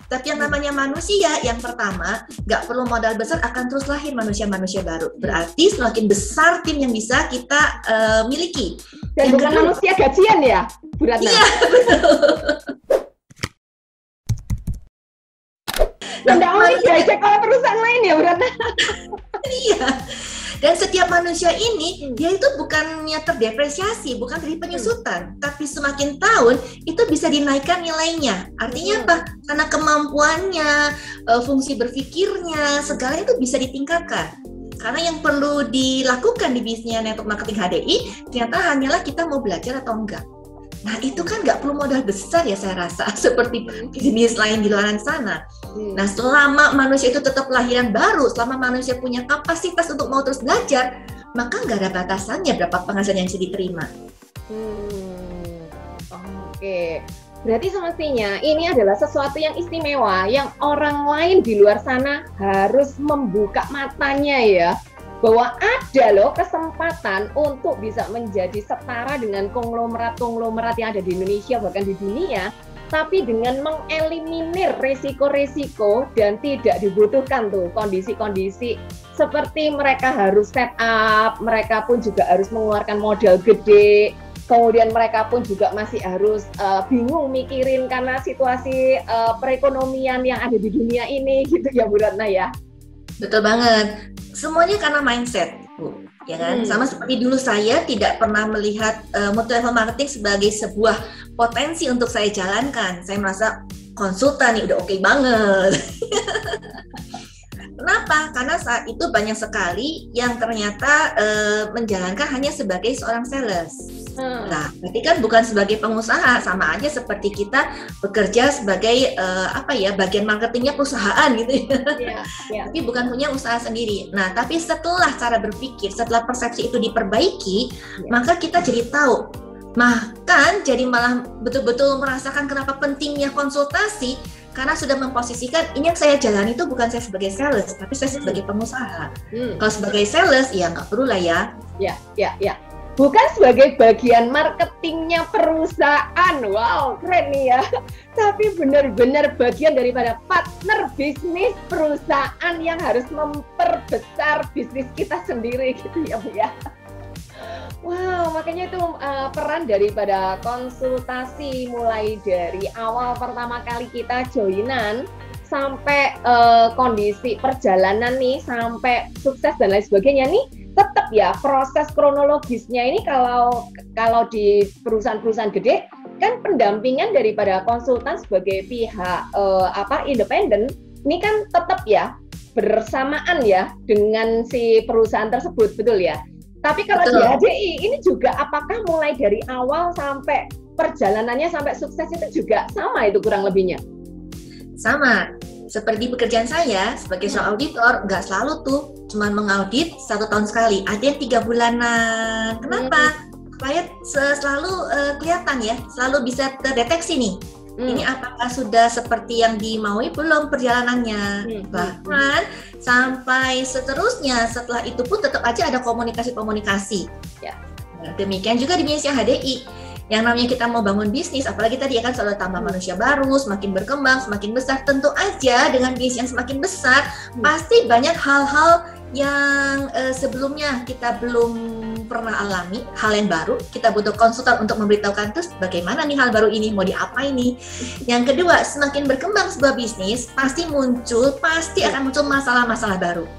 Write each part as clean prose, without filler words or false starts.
Tapi yang namanya manusia, yang pertama, nggak perlu modal besar, akan terus lahir manusia-manusia baru. Berarti semakin besar tim yang bisa kita miliki. Dan yang bukan kedua, manusia gajian ya, Bu Ratna? Iya, betul. Tidak mau diajak oleh perusahaan lain ya, Bu Ratna? Iya. Dan setiap manusia ini, dia itu bukannya terdepresiasi, bukan dari penyusutan, tapi semakin tahun itu bisa dinaikkan nilainya. Artinya apa? Karena kemampuannya, fungsi berpikirnya, segala itu bisa ditingkatkan. Karena yang perlu dilakukan di bisnisnya network marketing HDI, ternyata hanyalah kita mau belajar atau enggak. Nah itu kan nggak perlu modal besar ya saya rasa, seperti bisnis lain di luar sana. Nah selama manusia itu tetap lahiran baru, selama manusia punya kapasitas untuk mau terus belajar, maka nggak ada batasannya berapa penghasilan yang bisa diterima. Oke. Berarti semestinya ini adalah sesuatu yang istimewa, yang orang lain di luar sana harus membuka matanya ya. Bahwa ada loh kesempatan untuk bisa menjadi setara dengan konglomerat-konglomerat yang ada di Indonesia bahkan di dunia, tapi dengan mengeliminir resiko-resiko dan tidak dibutuhkan tuh kondisi-kondisi seperti mereka harus set up, mereka pun juga harus mengeluarkan modal gede, kemudian mereka pun juga masih harus bingung mikirin karena situasi perekonomian yang ada di dunia ini gitu ya Bu Ratna ya. Betul banget. Semuanya karena mindset, Bu. Ya kan? Sama seperti dulu saya tidak pernah melihat multi-level marketing sebagai sebuah potensi untuk saya jalankan. Saya merasa konsultan nih udah oke banget. Kenapa? Karena saat itu banyak sekali yang ternyata menjalankan hanya sebagai seorang sales. Nah, berarti kan bukan sebagai pengusaha, sama aja seperti kita bekerja sebagai bagian marketingnya perusahaan gitu ya. Tapi bukan punya usaha sendiri. Nah, tapi setelah cara berpikir, setelah persepsi itu diperbaiki, maka kita jadi tahu. Bahkan jadi malah betul-betul merasakan kenapa pentingnya konsultasi, karena sudah memposisikan ini yang saya jalani itu bukan saya sebagai sales, tapi saya sebagai pengusaha. Kalau sebagai sales, ya nggak perlu lah ya. Ya. Bukan sebagai bagian marketingnya perusahaan, wow keren nih ya. Tapi benar-benar bagian daripada partner bisnis perusahaan yang harus memperbesar bisnis kita sendiri gitu ya Bu ya. Wow, makanya itu peran daripada konsultasi mulai dari awal pertama kali kita joinan sampai kondisi perjalanan nih sampai sukses dan lain sebagainya nih, tetap ya proses kronologisnya ini kalau di perusahaan-perusahaan gede kan pendampingan daripada konsultan sebagai pihak independen ini kan tetap ya bersamaan ya dengan si perusahaan tersebut, betul ya? Tapi kalau di HDI ini juga apakah mulai dari awal sampai perjalanannya sampai sukses itu juga sama itu kurang lebihnya? Sama. Seperti pekerjaan saya sebagai seorang auditor, nggak selalu tuh cuma mengaudit 1 tahun sekali. Ada yang 3 bulanan. Kenapa? Supaya selalu kelihatan ya, selalu bisa terdeteksi nih. Ini apakah sudah seperti yang dimaui belum perjalanannya. Bahkan sampai seterusnya, setelah itu pun tetap aja ada komunikasi-komunikasi. Ya. Nah, demikian juga di bisnis HDI. Yang namanya kita mau bangun bisnis, apalagi tadi akan selalu tambah manusia baru, semakin berkembang, semakin besar. Tentu aja dengan bisnis yang semakin besar, pasti banyak hal-hal yang sebelumnya kita belum pernah alami, hal yang baru. Kita butuh konsultan untuk memberitahukan terus bagaimana nih hal baru ini, mau diapain nih. Yang kedua, semakin berkembang sebuah bisnis, pasti akan muncul masalah-masalah baru.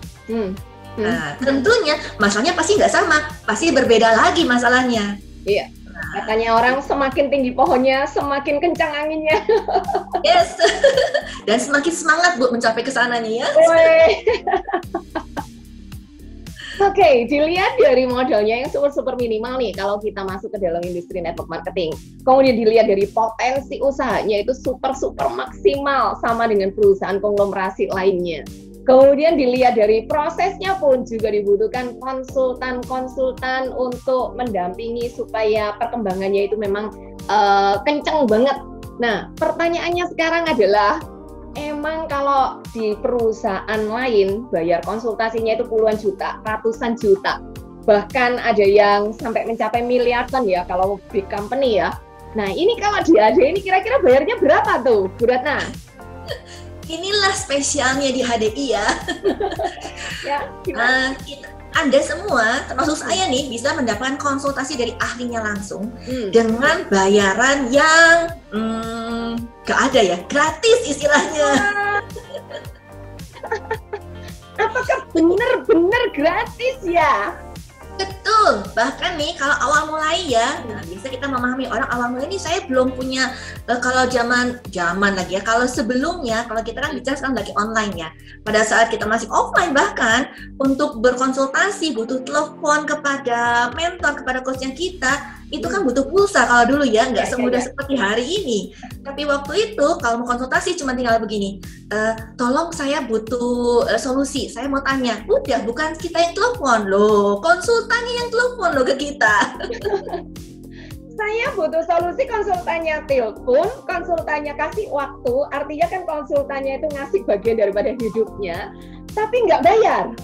Nah, tentunya masalahnya pasti nggak sama, pasti berbeda lagi masalahnya. Iya. Katanya orang semakin tinggi pohonnya, semakin kencang anginnya. Yes. Dan semakin semangat Bu mencapai kesananya ya. Oke, dilihat dari modelnya yang super minimal nih kalau kita masuk ke dalam industri network marketing. Kemudian dilihat dari potensi usahanya itu super maksimal sama dengan perusahaan konglomerasi lainnya. Kemudian dilihat dari prosesnya pun juga dibutuhkan konsultan untuk mendampingi supaya perkembangannya itu memang kenceng banget. Nah, pertanyaannya sekarang adalah, emang kalau di perusahaan lain bayar konsultasinya itu puluhan juta, ratusan juta, bahkan ada yang sampai mencapai miliaran ya kalau big company ya. Nah, ini kalau di AD ini kira-kira bayarnya berapa tuh, Bu Ratna? Inilah spesialnya di HDI ya. Ya, gimana? Anda semua, termasuk saya nih, bisa mendapatkan konsultasi dari ahlinya langsung dengan bayaran yang gak ada ya, gratis istilahnya. Apakah benar-benar gratis ya? Betul, bahkan nih kalau awal mulai ya, biasa kita memahami orang awal mulai ini saya belum punya, kalau zaman lagi ya, kalau sebelumnya, kalau kita kan bicara sekarang lagi online ya, pada saat kita masih offline bahkan, untuk berkonsultasi butuh telepon kepada mentor, kepada coachnya kita, itu kan butuh pulsa kalau dulu ya, nggak semudah seperti hari ini. Tapi waktu itu kalau mau konsultasi cuma tinggal begini, tolong saya butuh solusi, saya mau tanya, udah bukan kita yang telepon loh, konsultannya yang telepon loh ke kita. Saya butuh solusi, konsultannya telepon, konsultannya kasih waktu, artinya kan konsultannya itu ngasih bagian daripada hidupnya, tapi nggak bayar.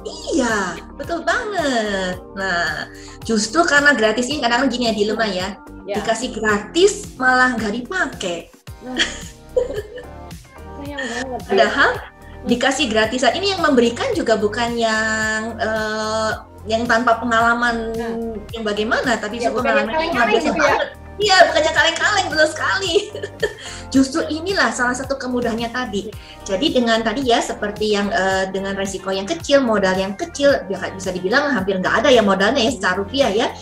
Iya, betul banget. Nah, justru karena gratis ini kadang-kadang gini ya dilema ya. Dikasih gratis malah nggak dipakai. Sayang banget. Padahal dikasih gratisan ini yang memberikan juga bukan yang tanpa pengalaman yang bagaimana, tapi ya, pengalaman yang biasa banget. Iya, bukannya kaleng-kaleng, betul sekali. Justru inilah salah satu kemudahannya tadi. Jadi dengan tadi ya, seperti yang dengan resiko yang kecil, modal yang kecil, bisa dibilang hampir nggak ada ya modalnya ya secara rupiah ya.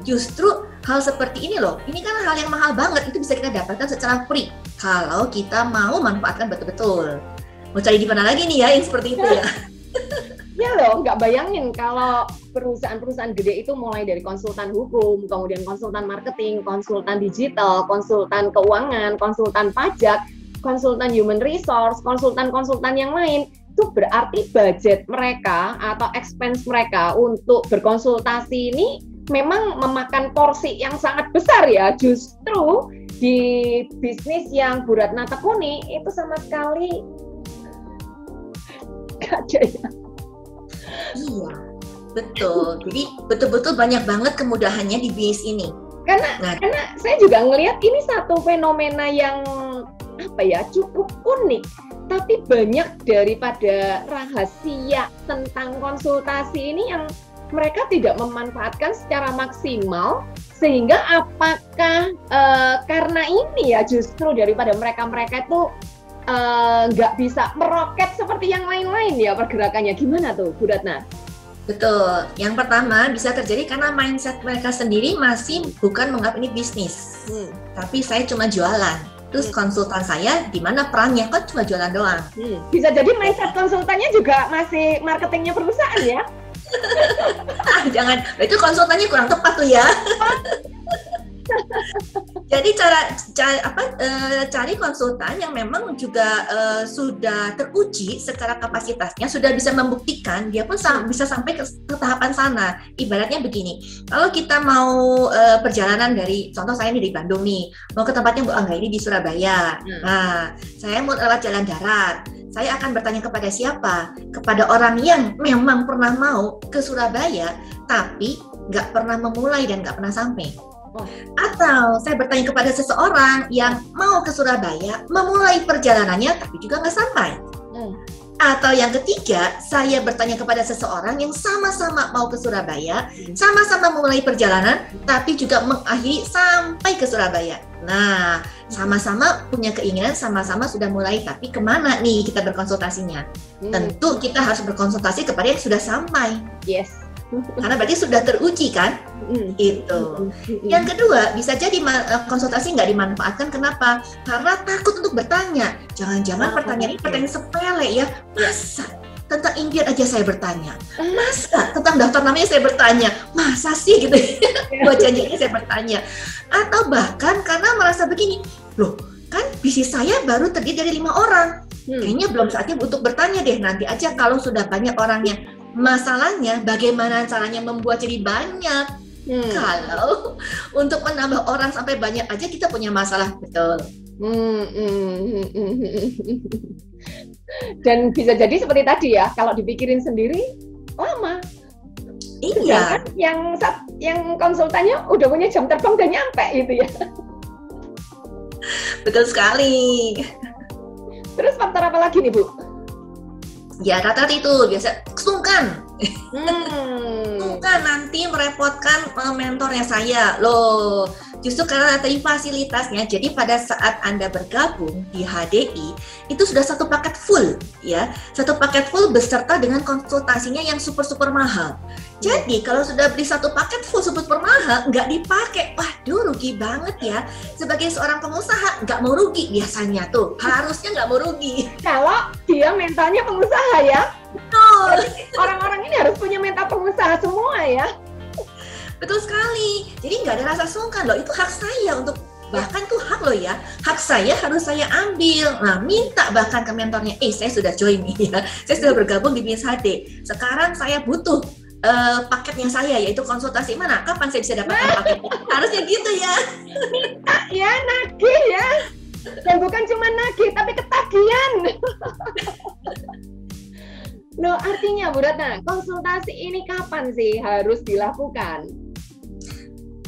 Justru hal seperti ini loh, ini kan hal yang mahal banget, itu bisa kita dapatkan secara free. Kalau kita mau manfaatkan betul-betul. Mau cari di mana lagi nih ya yang seperti itu ya. Ya loh, nggak bayangin kalau perusahaan-perusahaan gede itu mulai dari konsultan hukum, kemudian konsultan marketing, konsultan digital, konsultan keuangan, konsultan pajak, konsultan human resource, konsultan-konsultan yang lain, itu berarti budget mereka atau expense mereka untuk berkonsultasi ini memang memakan porsi yang sangat besar ya. Justru di bisnis yang Bu Ratna tekuni itu sama sekali nggak ada ya. Iya, betul. Jadi betul-betul banyak banget kemudahannya di bisnis ini. Karena saya juga ngelihat ini satu fenomena yang cukup unik. Tapi banyak daripada rahasia tentang konsultasi ini yang mereka tidak memanfaatkan secara maksimal, sehingga apakah karena ini ya justru daripada mereka itu nggak bisa meroket seperti yang lain-lain ya pergerakannya. Gimana tuh Bu Ratna? Betul. Yang pertama bisa terjadi karena mindset mereka sendiri masih bukan menganggap ini bisnis. Tapi saya cuma jualan. Terus konsultan saya di mana perannya kan cuma jualan doang. Bisa jadi mindset konsultannya juga masih marketingnya perusahaan ya? Jangan, itu konsultannya kurang tepat tuh ya. Jadi cari konsultan yang memang juga sudah teruji secara kapasitasnya, sudah bisa membuktikan, dia pun bisa sampai ke tahapan sana. Ibaratnya begini, kalau kita mau perjalanan dari, contoh saya ini di Bandung nih, mau ke tempatnya Bu Angga ini di Surabaya. Nah, saya mau lewat jalan darat. Saya akan bertanya kepada siapa? Kepada orang yang memang pernah mau ke Surabaya, tapi nggak pernah memulai dan nggak pernah sampai. Atau saya bertanya kepada seseorang yang mau ke Surabaya, memulai perjalanannya tapi juga nggak sampai. Atau yang ketiga, saya bertanya kepada seseorang yang sama-sama mau ke Surabaya, sama-sama memulai perjalanan tapi juga mengakhiri sampai ke Surabaya. Nah, sama-sama punya keinginan, sama-sama sudah mulai, tapi kemana nih kita berkonsultasinya? Tentu kita harus berkonsultasi kepada yang sudah sampai. Yes. Karena berarti sudah teruji kan? Itu. Yang kedua, bisa jadi konsultasi nggak dimanfaatkan. Kenapa? Karena takut untuk bertanya. Jangan-jangan pertanyaan ini pertanyaan sepele ya. Masa tentang impian aja saya bertanya? Masa tentang daftar namanya saya bertanya? Masa sih gitu? Buat janjinya saya bertanya. Atau bahkan karena merasa begini, loh kan bisnis saya baru terdiri dari 5 orang. Kayaknya belum saatnya untuk bertanya deh, nanti aja kalau sudah banyak orangnya. Masalahnya bagaimana caranya membuat jadi banyak. Kalau untuk menambah orang sampai banyak aja kita punya masalah, betul. Dan bisa jadi seperti tadi ya, kalau dipikirin sendiri lama. Iya. Yang konsultannya udah punya jam terbang udah nyampe gitu ya. Betul sekali. Terus faktor apa lagi nih, Bu? Ya rata-rata itu biasa sungkan. Sungkan nanti merepotkan mentornya saya. Loh, justru karena tadi fasilitasnya. Jadi pada saat Anda bergabung di HDI itu sudah satu paket full ya. Satu paket full beserta dengan konsultasinya yang super mahal. Jadi kalau sudah beli satu paket full super mahal nggak dipakai, waduh rugi banget ya. Sebagai seorang pengusaha nggak mau rugi biasanya tuh. Harusnya nggak mau rugi. Kalau dia mentalnya pengusaha ya. Betul. Orang-orang ini harus punya mental pengusaha semua ya. Betul sekali. Jadi nggak ada rasa sungkan loh. Itu hak saya untuk, bahkan tuh hak loh ya. Hak saya harus saya ambil. Nah, minta bahkan ke mentornya, saya sudah join nih ya. Saya sudah bergabung di Miss HD. Sekarang saya butuh paketnya saya, yaitu konsultasi mana? Kapan saya bisa dapatkan paketnya? Harusnya gitu ya. Minta ya, nagih ya. Dan bukan cuma nagih, tapi ketagihan. Loh, artinya Bu Ratna, konsultasi ini kapan sih harus dilakukan?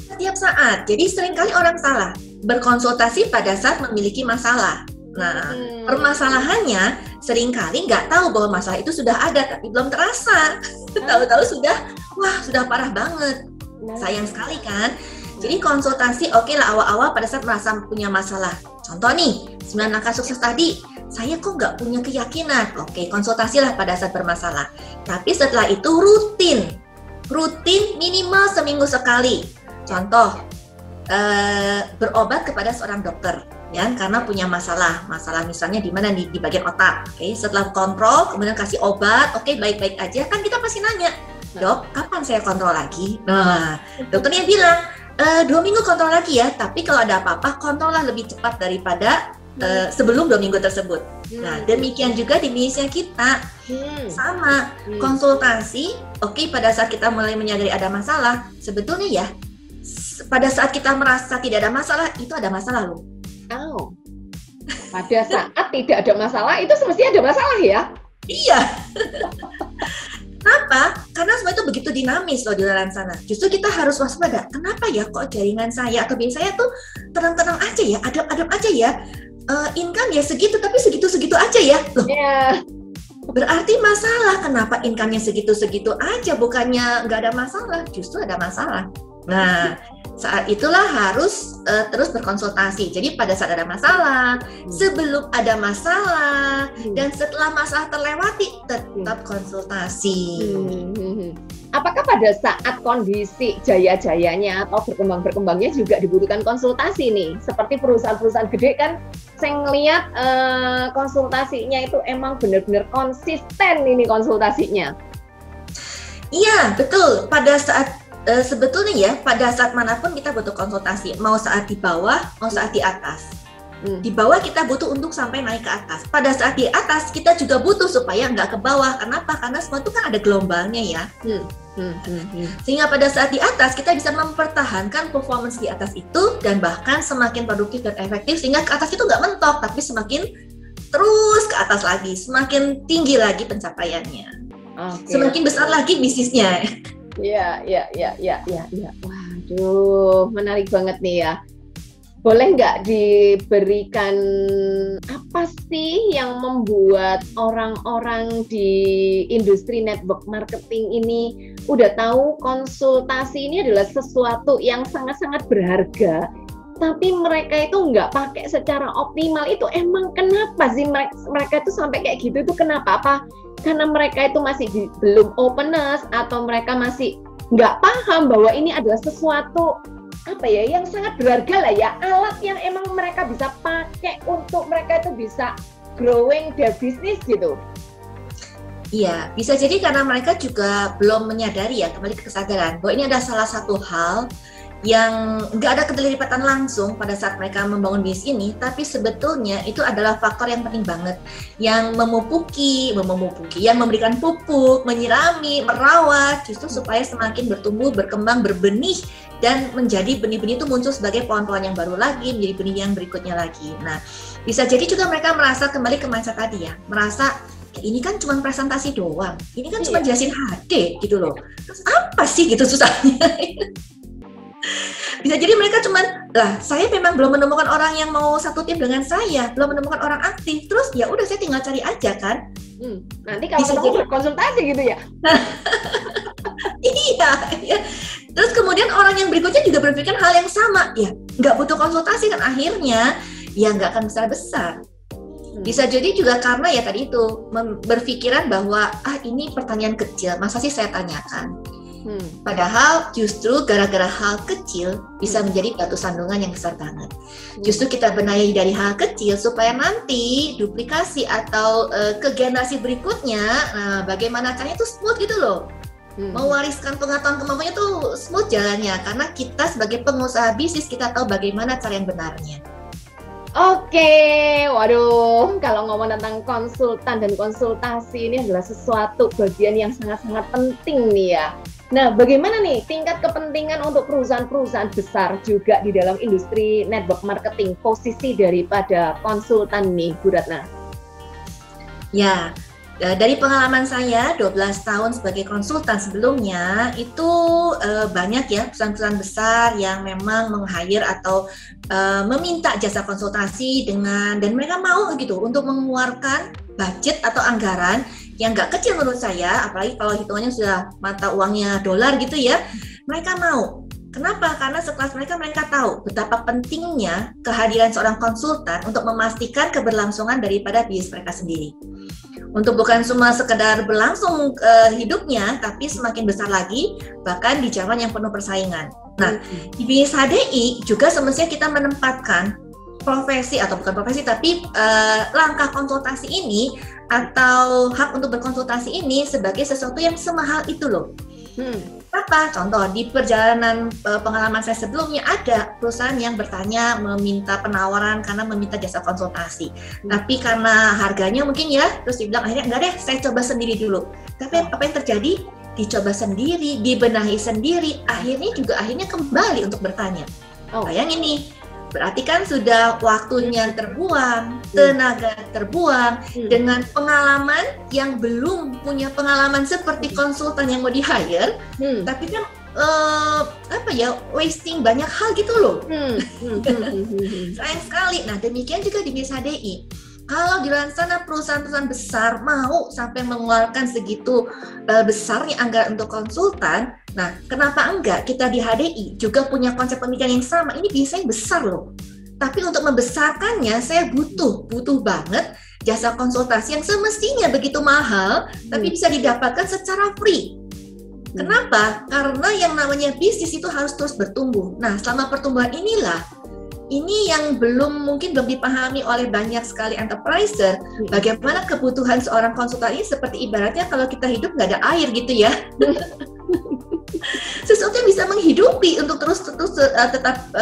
Setiap saat. Jadi seringkali orang salah berkonsultasi pada saat memiliki masalah. Nah, permasalahannya seringkali nggak tahu bahwa masalah itu sudah ada, tapi belum terasa. Tahu-tahu sudah parah banget. Sayang sekali kan? Jadi konsultasi oke lah awal-awal pada saat merasa punya masalah. Contoh nih, 9 langkah sukses tadi. Saya kok nggak punya keyakinan. Oke, konsultasilah pada saat bermasalah. Tapi setelah itu rutin minimal seminggu sekali. Contoh, berobat kepada seorang dokter, ya, karena punya masalah misalnya di mana di bagian otak. Oke, setelah kontrol, kemudian kasih obat. Oke, baik-baik aja. Kan kita pasti nanya, dok, kapan saya kontrol lagi? Nah, dokternya bilang 2 minggu kontrol lagi ya. Tapi kalau ada apa-apa, kontrollah lebih cepat daripada sebelum 2 minggu tersebut. Nah, demikian juga di bisnisnya kita. Sama, konsultasi, oke, pada saat kita mulai menyadari ada masalah, sebetulnya ya, pada saat kita merasa tidak ada masalah, itu ada masalah loh. Oh. Pada saat tidak ada masalah, itu semestinya ada masalah ya? Iya. Kenapa? Karena semua itu begitu dinamis loh di luar sana. Justru kita harus waspada. Kenapa ya kok jaringan saya atau bisnis saya tuh tenang-tenang aja ya, adem-adem aja ya. Income ya segitu, tapi segitu-segitu aja ya. Loh, berarti masalah. Kenapa income-nya segitu-segitu aja? Bukannya nggak ada masalah, justru ada masalah. Nah, saat itulah harus terus berkonsultasi. Jadi pada saat ada masalah, sebelum ada masalah, dan setelah masalah terlewati, tetap konsultasi. Apakah pada saat kondisi jaya-jayanya atau berkembang-berkembangnya juga dibutuhkan konsultasi nih? Seperti perusahaan-perusahaan gede kan, saya ngeliat konsultasinya itu emang benar-benar konsisten ini konsultasinya. Iya, betul. Pada saat sebetulnya ya, pada saat manapun kita butuh konsultasi, mau saat di bawah, mau saat di atas. Di bawah kita butuh untuk sampai naik ke atas. Pada saat di atas kita juga butuh supaya nggak ke bawah. Kenapa? Karena semua itu kan ada gelombangnya ya. Sehingga pada saat di atas kita bisa mempertahankan performance di atas itu dan bahkan semakin produktif dan efektif sehingga ke atas itu nggak mentok, tapi semakin terus ke atas lagi, semakin tinggi lagi pencapaiannya, semakin besar lagi bisnisnya. Iya. Waduh, menarik banget nih ya. Boleh nggak diberikan apa sih yang membuat orang-orang di industri network marketing ini udah tahu konsultasi ini adalah sesuatu yang sangat-sangat berharga, tapi mereka itu nggak pakai secara optimal? Itu emang kenapa sih mereka itu sampai kayak gitu? Itu kenapa? Apa karena mereka itu masih belum openness atau mereka masih nggak paham bahwa ini adalah sesuatu apa ya yang sangat berharga lah ya, alat yang emang mereka bisa pakai untuk mereka itu bisa growing their business gitu. Iya, bisa jadi karena mereka juga belum menyadari ya, kembali ke kesadaran bahwa ini adalah salah satu hal yang nggak ada keterlibatan langsung pada saat mereka membangun bisnis ini, tapi sebetulnya itu adalah faktor yang penting banget, yang memupuki, yang memberikan pupuk, menyirami, merawat, justru supaya semakin bertumbuh, berkembang, berbenih, dan menjadi benih-benih itu muncul sebagai pohon-pohon yang baru lagi, menjadi benih yang berikutnya lagi. Nah, bisa jadi juga mereka merasa kembali ke mindset tadi ya, merasa ini kan cuma presentasi doang, ini kan cuma jelasin HD gitu loh, terus apa sih gitu susahnya? Bisa jadi mereka cuman, lah saya memang belum menemukan orang yang mau satu tim dengan saya, belum menemukan orang aktif, terus ya udah saya tinggal cari aja kan. Nanti kalau ketemu berkonsultasi gitu ya. Iya. Terus kemudian orang yang berikutnya juga berpikir hal yang sama, ya nggak butuh konsultasi kan, akhirnya ya nggak akan besar-besar. Bisa jadi juga karena ya tadi itu berpikiran bahwa ini pertanyaan kecil, masa sih saya tanyakan. Padahal justru gara-gara hal kecil bisa menjadi batu sandungan yang besar banget. Justru kita benahi dari hal kecil supaya nanti duplikasi atau ke generasi berikutnya, bagaimana caranya itu smooth gitu loh. Mewariskan pengetahuan kemampuannya tuh smooth jalannya, karena kita sebagai pengusaha bisnis kita tahu bagaimana cara yang benarnya. Oke, waduh, kalau ngomong tentang konsultan dan konsultasi ini adalah sesuatu bagian yang sangat-sangat penting nih ya. Nah, bagaimana nih tingkat kepentingan untuk perusahaan-perusahaan besar juga di dalam industri network marketing, posisi daripada konsultan nih, Bu Ratna? Ya, dari pengalaman saya 12 tahun sebagai konsultan sebelumnya, itu banyak ya perusahaan-perusahaan besar yang memang meng-hire atau meminta jasa konsultasi dan mereka mau gitu untuk mengeluarkan budget atau anggaran yang nggak kecil menurut saya, apalagi kalau hitungannya sudah mata uangnya dolar gitu ya, mereka mau. Kenapa? Karena sekelas mereka tahu betapa pentingnya kehadiran seorang konsultan untuk memastikan keberlangsungan daripada bisnis mereka sendiri. Untuk bukan cuma sekedar berlangsung hidupnya, tapi semakin besar lagi, bahkan di zaman yang penuh persaingan. Nah, di bisnis HDI juga semestinya kita menempatkan profesi, atau bukan profesi, tapi langkah konsultasi ini, atau hak untuk berkonsultasi ini sebagai sesuatu yang semahal itu loh. Apa? Contoh, di perjalanan pengalaman saya sebelumnya ada perusahaan yang bertanya meminta penawaran karena meminta jasa konsultasi. Tapi karena harganya mungkin ya, terus dibilang akhirnya enggak deh, saya coba sendiri dulu. Tapi apa yang terjadi? Dicoba sendiri, dibenahi sendiri, akhirnya kembali untuk bertanya. Bayangin nih, berarti kan sudah waktunya terbuang, tenaga terbuang, dengan pengalaman yang belum punya pengalaman seperti konsultan yang mau di-hire, tapi kan wasting banyak hal gitu loh. Sayang sekali. Nah, demikian juga di bisnis HDI. Kalau di luar sana perusahaan-perusahaan besar mau sampai mengeluarkan segitu besarnya anggaran untuk konsultan, nah kenapa enggak kita di HDI juga punya konsep pemikiran yang sama? Ini biasanya besar loh. Tapi untuk membesarkannya saya butuh banget jasa konsultasi yang semestinya begitu mahal, tapi bisa didapatkan secara free. Kenapa? Karena yang namanya bisnis itu harus terus bertumbuh. Nah, selama pertumbuhan ini yang mungkin belum dipahami oleh banyak sekali enterpriser, bagaimana kebutuhan seorang konsultan ini seperti ibaratnya kalau kita hidup nggak ada air gitu ya. Sesuatu yang bisa menghidupi untuk terus tetap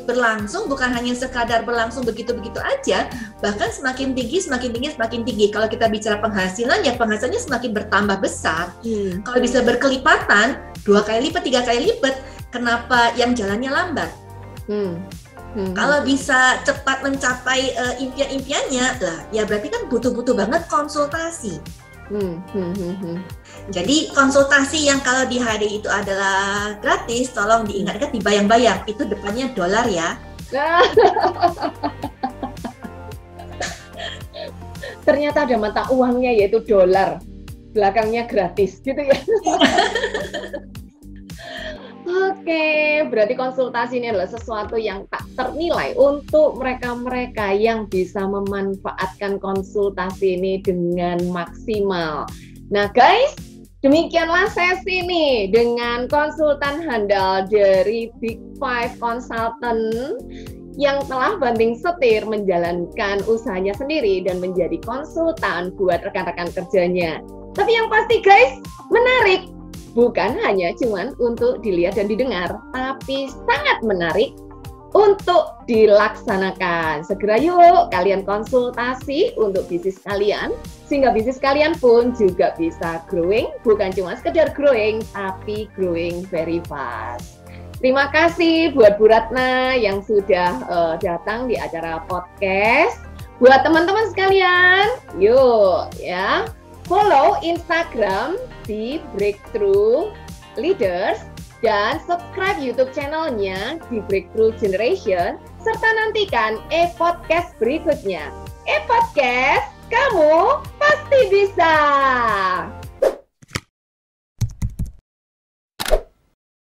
berlangsung, bukan hanya sekadar berlangsung begitu-begitu aja, bahkan semakin tinggi. Kalau kita bicara penghasilan, ya penghasilannya semakin bertambah besar. Kalau bisa berkelipatan, 2 kali lipat, 3 kali lipat, kenapa yang jalannya lambat? Kalau bisa cepat mencapai impian-impiannya lah, ya berarti kan butuh banget konsultasi. Jadi konsultasi yang kalau di HDI itu adalah gratis, tolong diingatkan, dibayang-bayang, itu depannya dolar ya. Ternyata ada mata uangnya yaitu dolar, belakangnya gratis gitu ya. Oke, berarti konsultasi ini adalah sesuatu yang tak ternilai untuk mereka-mereka yang bisa memanfaatkan konsultasi ini dengan maksimal. Nah guys, demikianlah sesi nih dengan konsultan handal dari Big Five Consultant yang telah banting setir menjalankan usahanya sendiri dan menjadi konsultan buat rekan-rekan kerjanya. Tapi yang pasti guys, menarik. Bukan hanya cuman untuk dilihat dan didengar, tapi sangat menarik untuk dilaksanakan. Segera yuk kalian konsultasi untuk bisnis kalian, sehingga bisnis kalian pun juga bisa growing, bukan cuma sekedar growing, tapi growing very fast. Terima kasih buat Bu Ratna yang sudah datang di acara podcast. Buat teman-teman sekalian, yuk ya, follow Instagram di Breakthrough Leaders Dan subscribe YouTube channelnya di Breakthrough Generation, serta nantikan e-podcast berikutnya. E-podcast, kamu pasti bisa!